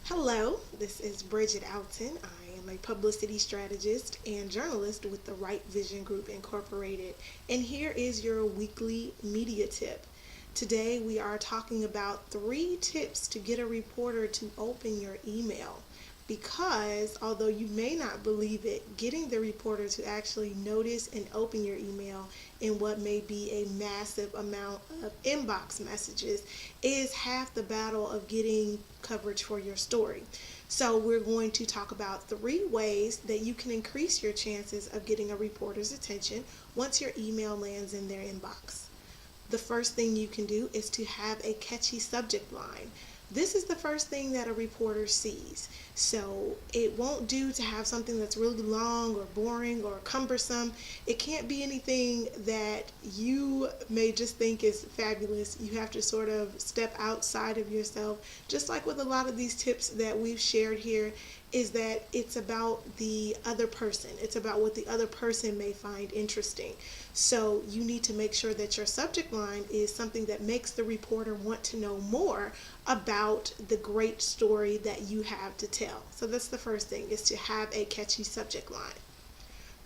Hello, this is Bridget Alton. I am a publicity strategist and journalist with the Right Vision Group Incorporated, and here is your weekly media tip. Today we are talking about 3 tips to get a reporter to open your email. Because although you may not believe it, getting the reporter to actually notice and open your email in what may be a massive amount of inbox messages is half the battle of getting coverage for your story. So we're going to talk about 3 ways that you can increase your chances of getting a reporter's attention once your email lands in their inbox. The first thing you can do is to have a catchy subject line. This is the first thing that a reporter sees. So it won't do to have something that's really long or boring or cumbersome. It can't be anything that you may just think is fabulous. You have to sort of step outside of yourself. Just like with a lot of these tips that we've shared here, is that it's about the other person. It's about what the other person may find interesting. So you need to make sure that your subject line is something that makes the reporter want to know more about the great story that you have to tell. So that's the first thing, is to have a catchy subject line.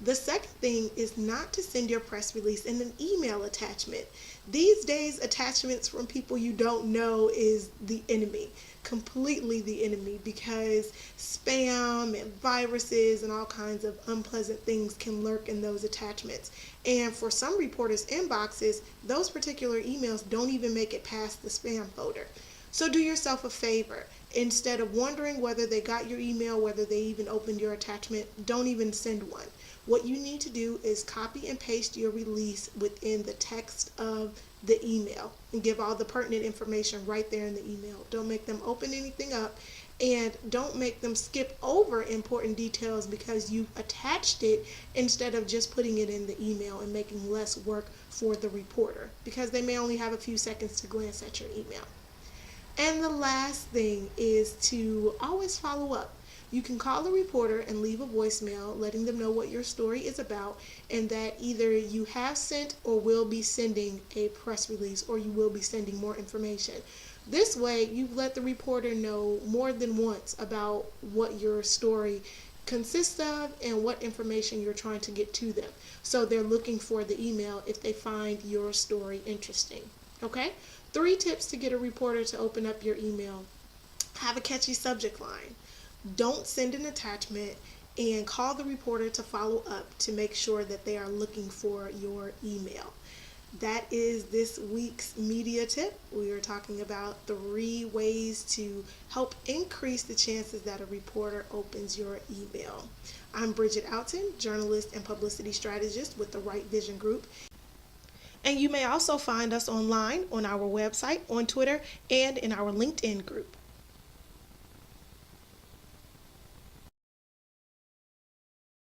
The second thing is not to send your press release in an email attachment. These days, attachments from people you don't know is the enemy, completely the enemy, because spam and viruses and all kinds of unpleasant things can lurk in those attachments. And for some reporters' inboxes, those particular emails don't even make it past the spam folder. So do yourself a favor. Instead of wondering whether they got your email, whether they even opened your attachment, don't even send one. What you need to do is copy and paste your release within the text of the email and give all the pertinent information right there in the email. Don't make them open anything up, and don't make them skip over important details because you attached it instead of just putting it in the email and making less work for the reporter, because they may only have a few seconds to glance at your email. And the last thing is to always follow up. You can call the reporter and leave a voicemail letting them know what your story is about, and that either you have sent or will be sending a press release, or you will be sending more information. This way, you let the reporter know more than once about what your story consists of and what information you're trying to get to them. So they're looking for the email if they find your story interesting. Okay? 3 tips to get a reporter to open up your email. Have a catchy subject line. Don't send an attachment, and call the reporter to follow up to make sure that they are looking for your email. That is this week's media tip. We are talking about 3 ways to help increase the chances that a reporter opens your email. I'm Bridget Alton, journalist and publicity strategist with the Right Vision Group. And you may also find us online on our website, on Twitter, and in our LinkedIn group.